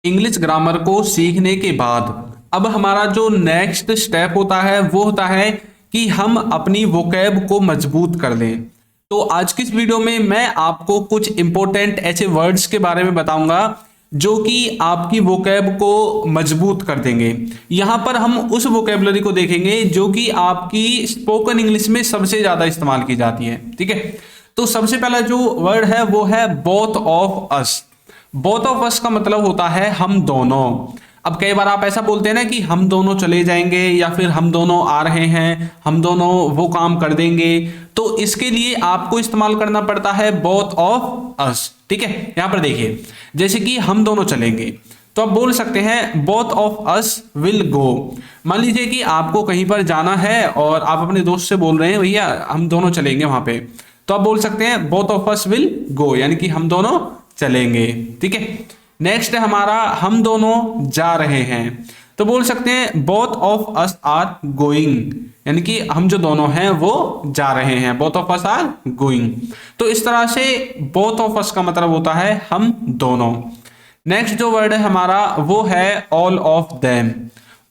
English grammar को सीखने के बाद अब हमारा जो नेक्स्ट स्टेप होता है वो होता है कि हम अपनी वोकैब को मजबूत कर लें। तो आज की इस वीडियो में मैं आपको कुछ इंपॉर्टेंट ऐसे वर्ड्स के बारे में बताऊंगा जो कि आपकी वोकैब को मजबूत कर देंगे। यहां पर हम उस वोकैबुलरी को देखेंगे जो कि आपकी स्पोकन इंग्लिश में सबसे ज्यादा इस्तेमाल की जाती है। ठीक है, तो सबसे पहला जो वर्ड है वो है both of us. Both of अस का मतलब होता है हम दोनों। अब कई बार आप ऐसा बोलते हैं ना कि हम दोनों चले जाएंगे या फिर हम दोनों आ रहे हैं, हम दोनों वो काम कर देंगे, तो इसके लिए आपको इस्तेमाल करना पड़ता है बोथ ऑफ अस। ठीक है, यहां पर देखिए जैसे कि हम दोनों चलेंगे तो आप बोल सकते हैं both of us will go. मान लीजिए कि आपको कहीं पर जाना है और आप अपने दोस्त से बोल रहे हैं भैया हम दोनों चलेंगे वहां पे, तो आप बोल सकते हैं both of us will go, यानी कि हम दोनों चलेंगे। ठीक है, नेक्स्ट है हमारा हम दोनों जा रहे हैं, तो बोल सकते हैं both of us are going, यानी कि हम जो दोनों हैं वो जा रहे हैं, both of us are going. तो इस तरह से बोथ ऑफ अस का मतलब होता है हम दोनों। नेक्स्ट जो वर्ड है हमारा वो है all of them.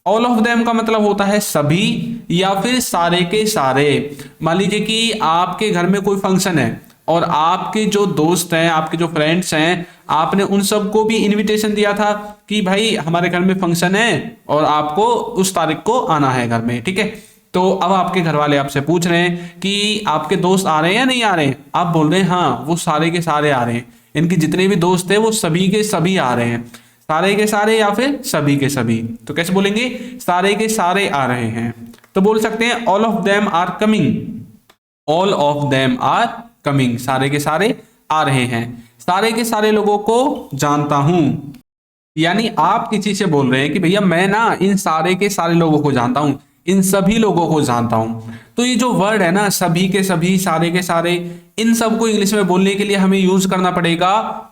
All of them का मतलब होता है सभी या फिर सारे के सारे। मान लीजिए कि आपके घर में कोई फंक्शन है और आपके जो दोस्त हैं, आपके जो फ्रेंड्स हैं, आपने उन सबको भी इनविटेशन दिया था कि भाई हमारे घर में फंक्शन है और आपको उस तारीख को आना है घर में। ठीक है, तो अब आपके घर वाले आपसे पूछ रहे हैं कि आपके दोस्त आ रहे हैं या नहीं आ रहे हैं। आप बोल रहे हैं हाँ वो सारे के सारे आ रहे हैं, इनके जितने भी दोस्त हैं वो सभी के सभी आ रहे हैं। सारे के सारे या फिर सभी के सभी, तो कैसे बोलेंगे, सारे के सारे आ रहे हैं। तो बोल सकते हैं all of them are coming, all of them are coming, सारे के सारे आ रहे हैं। सारे के सारे लोगों को जानता हूं, यानी आप किसी से बोल रहे हैं कि भैया मैं ना इन सारे के सारे लोगों को जानता हूं, इन सभी लोगों को जानता हूं। तो ये जो वर्ड है ना सभी के सभी, सारे के सारे, इन सब को इंग्लिश में बोलने के लिए हमें यूज करना पड़ेगा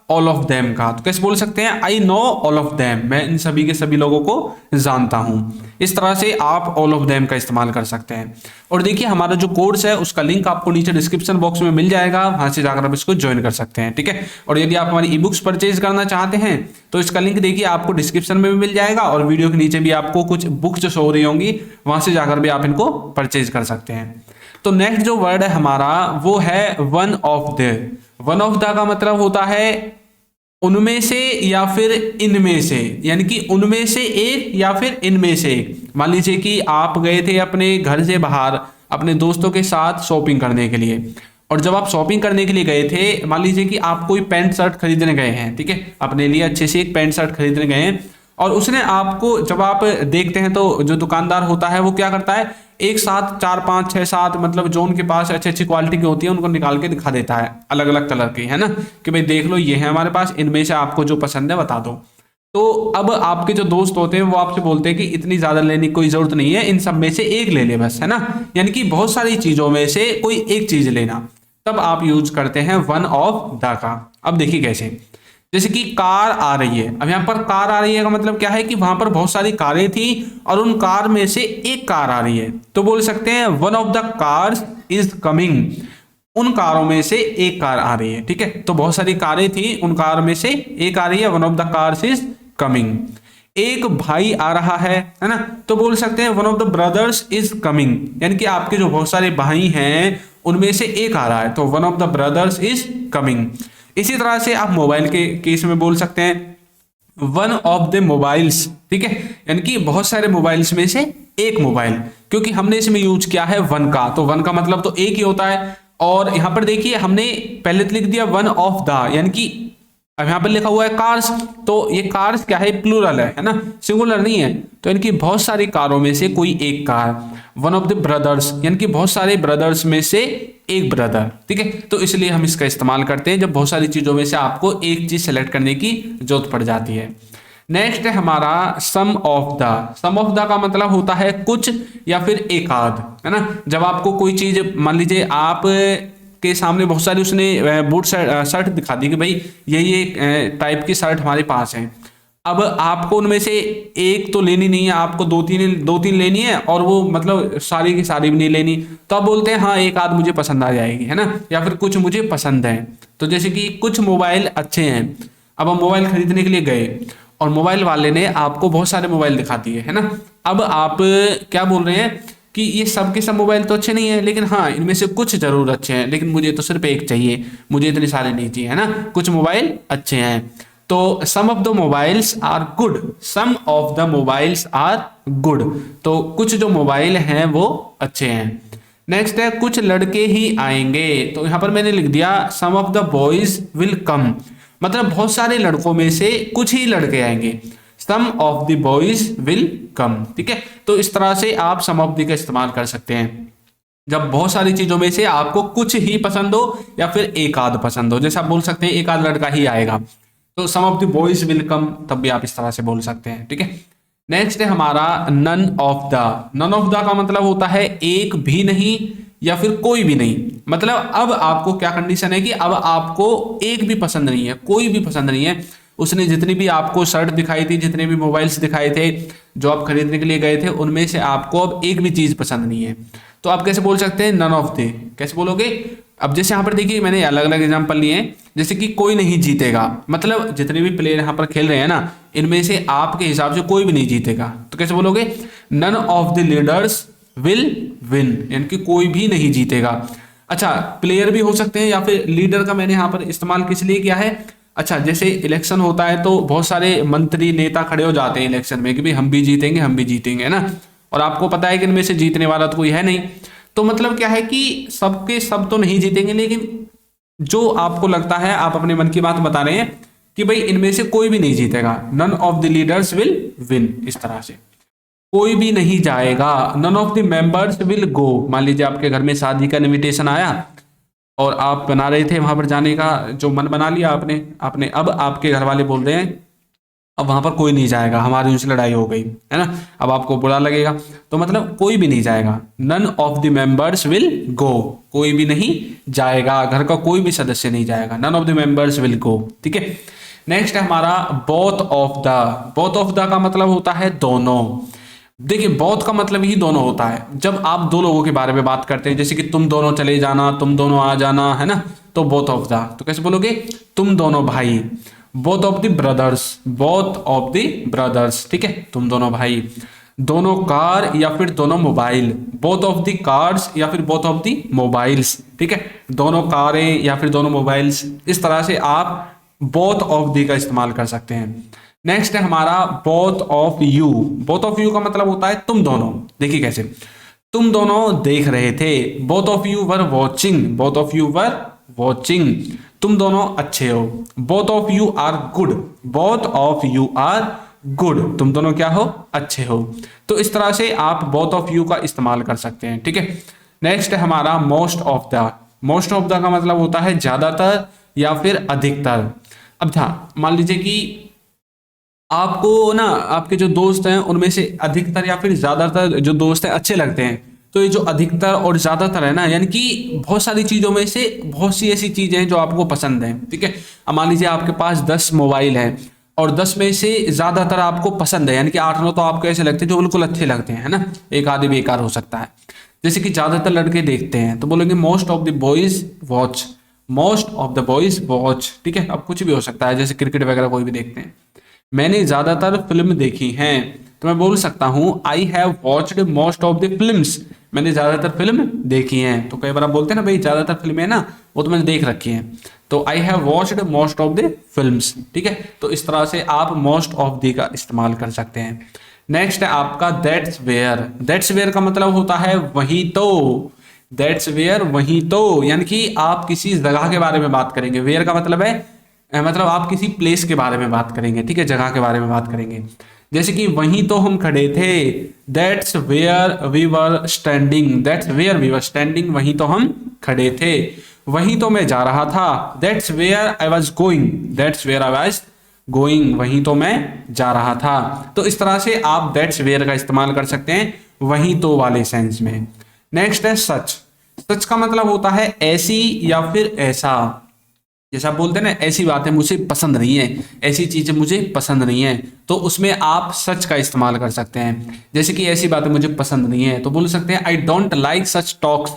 ऑल ऑफ देम का। तो कैसे बोल सकते हैं, I know all of them, मैं इन सभी के सभी लोगों को जानता हूं। इस तरह से आप ऑल ऑफ देम का इस्तेमाल कर सकते हैं। और देखिए हमारा जो कोर्स है उसका लिंक आपको नीचे डिस्क्रिप्शन बॉक्स में मिल जाएगा, वहां से जाकर आप इसको ज्वाइन कर सकते हैं। ठीक है, और यदि आप हमारी ई बुक्स परचेज करना चाहते हैं तो इसका लिंक देखिए आपको डिस्क्रिप्शन में भी मिल जाएगा और वीडियो के नीचे भी आपको कुछ बुक्स शो हो रही होंगी, वहां से जाकर भी आप इनको परचेज कर सकते हैं। तो नेक्स्ट जो वर्ड है हमारा वो है one of the. One of the का मतलब होता है उनमें से या फिर इनमें से, यानी कि उनमें से एक या फिर इनमें से एक। मान लीजिए कि आप गए थे अपने घर से बाहर अपने दोस्तों के साथ शॉपिंग करने के लिए, और जब आप शॉपिंग करने के लिए गए थे, मान लीजिए कि आप कोई पैंट शर्ट खरीदने गए हैं, ठीक है, अपने लिए अच्छे से एक पैंट शर्ट खरीदने गए हैं, और उसने आपको, जब आप देखते हैं तो जो दुकानदार होता है वो क्या करता है, एक साथ 4 5 6 7 मतलब जो उनके पास अच्छी अच्छी क्वालिटी की होती है उनको निकाल के दिखा देता है, अलग अलग कलर की, है ना, कि भाई देख लो ये है हमारे पास, इनमें से आपको जो पसंद है बता दो। तो अब आपके जो दोस्त होते हैं वो आपसे बोलते हैं कि इतनी ज्यादा लेने की कोई जरूरत नहीं है, इन सब में से एक ले ले बस, है ना, यानी कि बहुत सारी चीजों में से कोई एक चीज लेना, तब आप यूज करते हैं वन ऑफ द का। अब देखिए कैसे, जैसे कि कार आ रही है, अब यहां पर कार आ रही है का मतलब क्या है कि वहां पर बहुत सारी कारें थी और उन कार में से एक कार आ रही है, तो बोल सकते हैं one of the cars is coming, उन कारों में से एक कार आ रही है। ठीक है, तो बहुत सारी कारें थी, उन कार में से एक आ रही है, one of the cars is coming. एक भाई आ रहा है ना, तो बोल सकते हैं one of the brothers is coming, यानी कि आपके जो बहुत सारे भाई हैं उनमें से एक आ रहा है, तो one of the brothers is coming. इसी तरह से आप मोबाइल के केस में बोल सकते हैं वन ऑफ द मोबाइल्स, ठीक है, यानी कि बहुत सारे मोबाइल्स में से एक मोबाइल, क्योंकि हमने इसमें यूज किया है वन का, तो वन का मतलब तो एक ही होता है। और यहां पर देखिए हमने पहले तो लिख दिया वन ऑफ द, यानी कि अब यहां पर लिखा हुआ है कार्स, तो ये कार्स क्या है, प्लूरल है ना, सिंगुलर नहीं है, तो यानी कि बहुत सारी कारों में से कोई एक car. One of the brothers, यानी कि बहुत सारे ब्रदर्स में से एक ब्रदर। ठीक है, तो इसलिए हम इसका इस्तेमाल करते हैं जब बहुत सारी चीजों में से आपको एक चीज सेलेक्ट करने की जरूरत पड़ जाती है। नेक्स्ट है हमारा some of the. Some of the का मतलब होता है कुछ या फिर एक आध, है ना, जब आपको कोई चीज, मान लीजिए आप के सामने बहुत सारी उसने बूट शर्ट दिखा दी कि भाई ये टाइप की शर्ट हमारे पास है, अब आपको उनमें से एक तो लेनी नहीं है, आपको दो तीन लेनी है, और वो मतलब सारी की सारी भी नहीं लेनी, तो आप बोलते हैं हाँ एक आध मुझे पसंद आ जाएगी, है ना, या फिर कुछ मुझे पसंद है। तो जैसे कि कुछ मोबाइल अच्छे हैं, अब हम मोबाइल खरीदने के लिए गए और मोबाइल वाले ने आपको बहुत सारे मोबाइल दिखा दिए, है ना। अब आप क्या बोल रहे हैं कि ये सब के सब मोबाइल तो अच्छे नहीं है, लेकिन हाँ इनमें से कुछ जरूर अच्छे हैं, लेकिन मुझे तो सिर्फ एक चाहिए, मुझे इतने सारे नहीं चाहिए, है ना। कुछ मोबाइल अच्छे हैं, तो some of the mobiles are good, some of the mobiles are good, तो कुछ जो मोबाइल हैं वो अच्छे हैं। नेक्स्ट है कुछ लड़के ही आएंगे, तो यहां पर मैंने लिख दिया some of the boys will come, मतलब बहुत सारे लड़कों में से कुछ ही लड़के आएंगे, some of the boys will come, ठीक है। तो इस तरह से आप सम ऑफ द का इस्तेमाल कर सकते हैं जब बहुत सारी चीजों में से आपको कुछ ही पसंद हो या फिर एक आध पसंद हो। जैसे आप बोल सकते हैं एक आध लड़का ही आएगा, तो some of the boys will come, तब भी आप इस तरह से बोल सकते हैं, ठीक है। नेक्स्ट है हमारा none of the. None of the का मतलब होता है एक भी नहीं या फिर कोई भी नहीं, मतलब अब आपको क्या कंडीशन है कि अब आपको एक भी पसंद नहीं है, कोई भी पसंद नहीं है। उसने जितनी भी आपको शर्ट दिखाई थी, जितने भी मोबाइल्स दिखाए थे जो आप खरीदने के लिए गए थे, उनमें से आपको अब एक भी चीज पसंद नहीं है, तो आप कैसे बोल सकते हैं नन ऑफ द, कैसे बोलोगे। अब जैसे यहाँ पर देखिए मैंने अलग अलग एग्जांपल लिए हैं, जैसे कि कोई नहीं जीतेगा, मतलब जितने भी प्लेयर यहाँ पर खेल रहे हैं ना, इनमें से आपके हिसाब से कोई भी नहीं जीतेगा, तो कैसे बोलोगे none of the leaders will win, यानी कि कोई भी नहीं जीतेगा। अच्छा प्लेयर भी हो सकते हैं या फिर लीडर का मैंने यहाँ पर इस्तेमाल किस लिए किया है, अच्छा जैसे इलेक्शन होता है तो बहुत सारे मंत्री नेता खड़े हो जाते हैं इलेक्शन में कि भाई हम भी जीतेंगे, हम भी जीतेंगे, है ना, और आपको पता है कि इनमें से जीतने वाला तो कोई है नहीं, तो मतलब क्या है कि सबके सब तो नहीं जीतेंगे, लेकिन जो आपको लगता है आप अपने मन की बात बता रहे हैं कि भाई इनमें से कोई भी नहीं जीतेगा, none of the leaders will win, इस तरह से कोई भी नहीं जाएगा। None of the members will go, मान लीजिए आपके घर में शादी का इनविटेशन आया और आप बना रहे थे वहां पर जाने का, जो मन बना लिया आपने आपने अब आपके घर वाले बोल रहे हैं अब वहां पर कोई नहीं जाएगा, हमारी उनसे लड़ाई हो गई, है ना, अब आपको बुरा लगेगा, तो मतलब कोई भी नहीं जाएगा। None of the members will go, कोई भी नहीं जाएगा, घर का कोई भी सदस्य नहीं जाएगा, none of the members will go, ठीक है। नेक्स्ट है हमारा both of the. Both of the का मतलब होता है दोनों। देखिए बोथ का मतलब ही दोनों होता है, जब आप दो लोगों के बारे में बात करते हैं, जैसे कि तुम दोनों चले जाना, तुम दोनों आ जाना, है ना, तो बोथ ऑफ द, तो कैसे बोलोगे तुम दोनों भाई, both of the brothers, both of the brothers, ठीक है, तुम दोनों भाई। दोनों कार या फिर दोनों mobile, both of the cars या फिर बोथ ऑफ द मोबाइल्स, ठीक है, दोनों कारें या फिर दोनों मोबाइल्स, इस तरह से आप बोथ ऑफ द का इस्तेमाल कर सकते हैं। नेक्स्ट है हमारा both of you. Both of you का मतलब होता है तुम दोनों, देखिए कैसे, तुम दोनों देख रहे थे, both of you were watching, both of you were watching, तुम दोनों अच्छे हो। Both of you are good, both of you are good, तुम दोनों क्या हो, अच्छे हो। तो इस तरह से आप बोथ ऑफ यू का इस्तेमाल कर सकते हैं, ठीक है। नेक्स्ट है हमारा most of the. Most of the का मतलब होता है ज्यादातर या फिर अधिकतर। अब था मान लीजिए कि आपको ना आपके जो दोस्त हैं उनमें से अधिकतर या फिर ज्यादातर जो दोस्त हैं अच्छे लगते हैं, तो ये जो अधिकतर और ज्यादातर है ना, यानी कि बहुत सारी चीजों में से बहुत सी ऐसी चीजें हैं जो आपको पसंद हैं, ठीक है। अब मान लीजिए आपके पास 10 मोबाइल हैं और 10 में से ज्यादातर आपको पसंद है, यानी कि 8-9 तो आपको ऐसे लगते हैं जो बिल्कुल अच्छे लगते हैं, है ना, एक आधे बेकार हो सकता है। जैसे कि ज्यादातर लड़के देखते हैं तो बोलेंगे most of the boys watch, most of the boys watch, ठीक है। अब कुछ भी हो सकता है, जैसे क्रिकेट वगैरह कोई भी देखते हैं। मैंने ज्यादातर फिल्म देखी हैं, तो मैं बोल सकता हूं I have watched most of the films, मैंने ज्यादातर फिल्म देखी हैं। तो कई बार आप बोलते हैं ना भाई ज्यादातर फिल्में ना वो तो मैंने देख रखी हैं, तो I have watched most of the films, ठीक है। तो इस तरह से आप मोस्ट ऑफ द का इस्तेमाल कर सकते हैं। नेक्स्ट है आपका दैट्स वेयर। दैट्स वेयर का मतलब होता है वही तो, दैट्स वेयर वही तो, यानी कि आप किसी जगह के बारे में बात करेंगे। वेयर का मतलब है मतलब आप किसी प्लेस के बारे में बात करेंगे, ठीक है, जगह के बारे में बात करेंगे। जैसे कि वहीं तो हम खड़े थे, that's where we were standing, that's where we were standing, वहीं तो हम खड़े थे। वहीं तो मैं जा रहा था, that's where I was going, that's where I was going, वहीं तो मैं जा रहा था। तो इस तरह से आप दैट्स वेयर का इस्तेमाल कर सकते हैं वहीं तो वाले सेंस में। नेक्स्ट है सच। सच का मतलब होता है ऐसी या फिर ऐसा, जैसा आप बोलते हैं ना ऐसी बातें मुझे पसंद नहीं है, ऐसी चीजें मुझे पसंद नहीं है, तो उसमें आप सच का इस्तेमाल कर सकते हैं। जैसे कि ऐसी बातें मुझे पसंद नहीं है तो बोल सकते हैं I don't like such talks,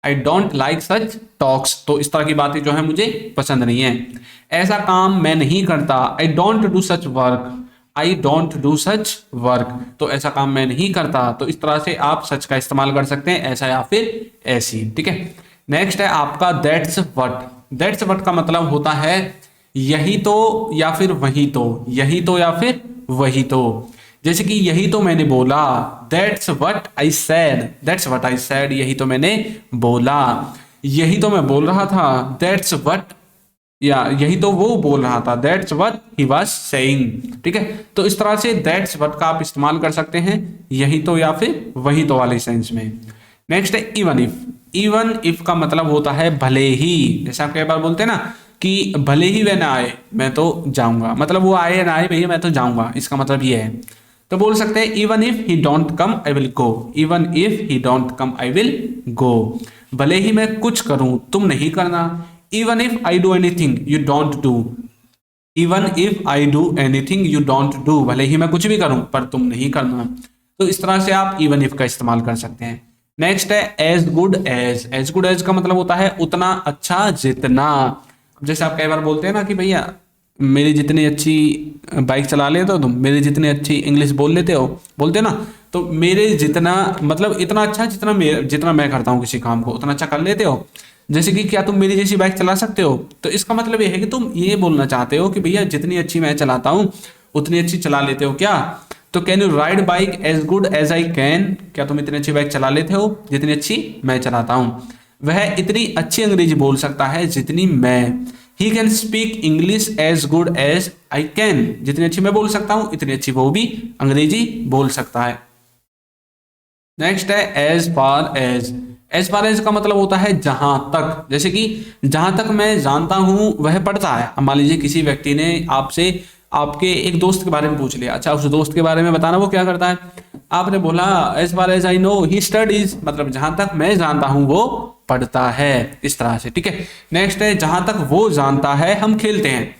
I don't like such talks, तो इस तरह की बातें जो है मुझे पसंद नहीं है। ऐसा काम मैं नहीं करता, I don't do such work, I don't do such work, तो ऐसा काम मैं नहीं करता। तो इस तरह से आप सच का इस्तेमाल कर सकते हैं, ऐसा या फिर ऐसी। ठीक है, नेक्स्ट है आपका दैट्स व्हाट। दैट्स व्हाट का मतलब होता है यही तो या फिर वही तो, यही तो या फिर वही तो। जैसे कि यही तो मैंने बोला, that's what I said, that's what I said, यही तो मैंने बोला, यही तो मैं बोल रहा था, दैट्स व्हाट, या यही तो वो बोल रहा था, that's what he was saying. ठीक है, तो इस तरह से दैट्स व्हाट का आप इस्तेमाल कर सकते हैं यही तो या फिर वही तो वाले सेंस में। नेक्स्ट है इवन इफ। इवन इफ का मतलब होता है भले ही। जैसे आप कई बार बोलते हैं ना कि भले ही वह ना आए मैं तो जाऊंगा, मतलब वो आए ना आए भैया मैं तो जाऊंगा, इसका मतलब ये है। तो बोल सकते हैं even if he don't come I will go, even if he don't come I will go. भले ही मैं कुछ करूं तुम नहीं करना। Even if I do anything you don't do, even if I do anything you don't do, भले ही मैं कुछ भी करूं पर तुम नहीं करना। तो इस तरह से आप इवन इफ का इस्तेमाल कर सकते हैं। नेक्स्ट है as good as. As good as का मतलब होता है उतना अच्छा जितना। जैसे आप कई बार बोलते हैं ना कि भैया मेरी जितनी अच्छी बाइक चला लेते हो तुम, मेरी जितनी अच्छी इंग्लिश बोल लेते हो, बोलते ना, तो मेरे जितना मतलब इतना अच्छा जितना मैं करता हूँ किसी काम को उतना अच्छा कर लेते हो। जैसे कि क्या तुम मेरी जैसी बाइक चला सकते हो, तो इसका मतलब ये है कि तुम ये बोलना चाहते हो कि भैया जितनी अच्छी मैं चलाता हूँ उतनी अच्छी चला लेते हो क्या। तो can you ride bike as good as I can, क्या तुम इतनी अच्छी बाइक चला लेते हो जितनी अच्छी मैं चलाता हूँ। वह इतनी अच्छी अंग्रेजी बोल सकता है जितनी मैं। He can speak English as good as I can, जितनी अच्छी मैं बोल सकता हूं इतनी अच्छी वो भी अंग्रेजी बोल सकता है। नेक्स्ट है as far as. As far as का मतलब होता है जहां तक। जैसे कि जहां तक मैं जानता हूं वह पढ़ता है। अब मान लीजिए किसी व्यक्ति ने आपसे आपके एक दोस्त के बारे में पूछ लिया, अच्छा उस दोस्त के बारे में बताना वो क्या करता है। आपने बोला as far as I know he studies, मतलब जहां तक मैं जानता हूं वो पढ़ता है, इस तरह से। ठीक है, नेक्स्ट है जहां तक वो जानता है हम खेलते हैं।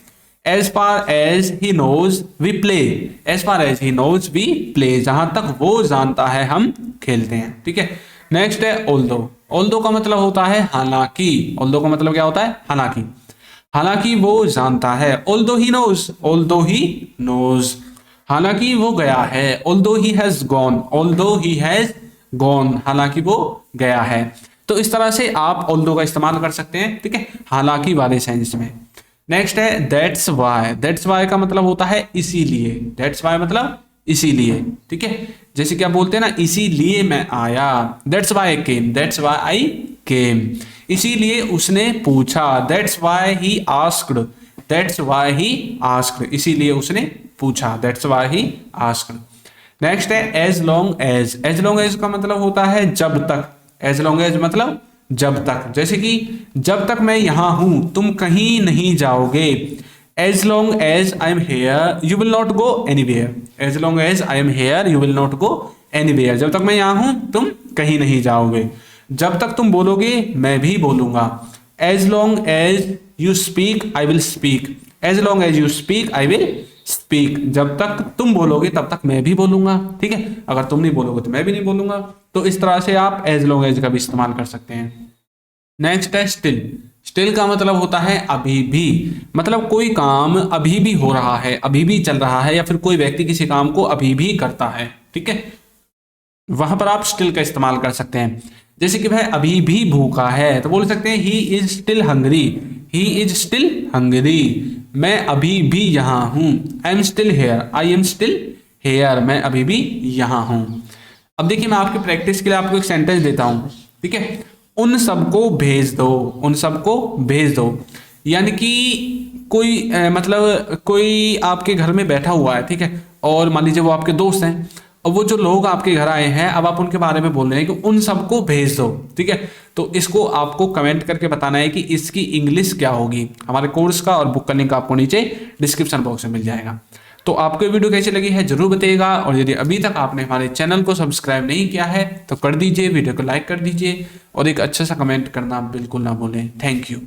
As far as he knows we play, as far as he knows we play, जहां तक वो जानता है हम खेलते हैं। ठीक है, नेक्स्ट है ऑल्दो। ऑल्दो का मतलब होता है हालांकि। ऑल्दो का मतलब क्या होता है, हालांकि। हालांकि वो जानता है, although he knows, although he knows, हालांकि वो गया है। Although he has gone, although he has gone, हालांकि वो गया है। तो इस तरह से आप ऑल्दो का इस्तेमाल कर सकते हैं। ठीक है, हालांकि वाले सेंस में। नेक्स्ट है दैट्स वाई। दैट्स वाई का मतलब होता है इसीलिए। दैट्स वाई मतलब इसीलिए। ठीक है, जैसे क्या बोलते हैं ना इसीलिए मैं आया, that's why I came, that's why I came, इसीलिए उसने पूछा, that's why he asked, that's why he asked, इसीलिए उसने पूछा, that's why he asked. Next है as long as. As long as का मतलब होता है जब तक। एज लॉन्ग एज मतलब जब तक। जैसे कि जब तक मैं यहां हूं तुम कहीं नहीं जाओगे। As long as I am here you will not go anywhere, as long as I am here you will not go anywhere, जब तक मैं यहां हूं तुम कहीं नहीं जाओगे। जब तक तुम बोलोगे मैं भी बोलूंगा। As long as you speak I will speak, as long as you speak I will speak, जब तक तुम बोलोगे तब तक मैं भी बोलूंगा। ठीक है, अगर तुम नहीं बोलोगे तो मैं भी नहीं बोलूंगा। तो इस तरह से आप एज लॉन्ग एज का भी इस्तेमाल कर सकते हैं। नेक्स्ट है स्टिल। स्टिल का मतलब होता है अभी भी, मतलब कोई काम अभी भी हो रहा है, अभी भी चल रहा है, या फिर कोई व्यक्ति किसी काम को अभी भी करता है। ठीक है, वहां पर आप स्टिल का इस्तेमाल कर सकते हैं। जैसे कि वह अभी भी भूखा है तो बोल सकते हैं he is still hungry, he is still hungry, मैं अभी भी यहां हूं। I am still here, I am still here, मैं अभी भी यहां हूं। अब देखिए मैं आपकी प्रैक्टिस के लिए आपको एक सेंटेंस देता हूं। ठीक है, उन सबको भेज दो, उन सबको भेज दो, यानी कि कोई मतलब कोई आपके घर में बैठा हुआ है। ठीक है, और मान लीजिए वो आपके दोस्त हैं और वो जो लोग आपके घर आए हैं अब आप उनके बारे में बोल रहे हैं कि उन सबको भेज दो। ठीक है, तो इसको आपको कमेंट करके बताना है कि इसकी इंग्लिश क्या होगी। हमारे कोर्स का और बुक का लिंक आपको नीचे डिस्क्रिप्शन बॉक्स में मिल जाएगा। तो आपको ये वीडियो कैसी लगी है जरूर बताइएगा, और यदि अभी तक आपने हमारे चैनल को सब्सक्राइब नहीं किया है तो कर दीजिए, वीडियो को लाइक कर दीजिए और एक अच्छा सा कमेंट करना बिल्कुल ना भूलें। Thank you.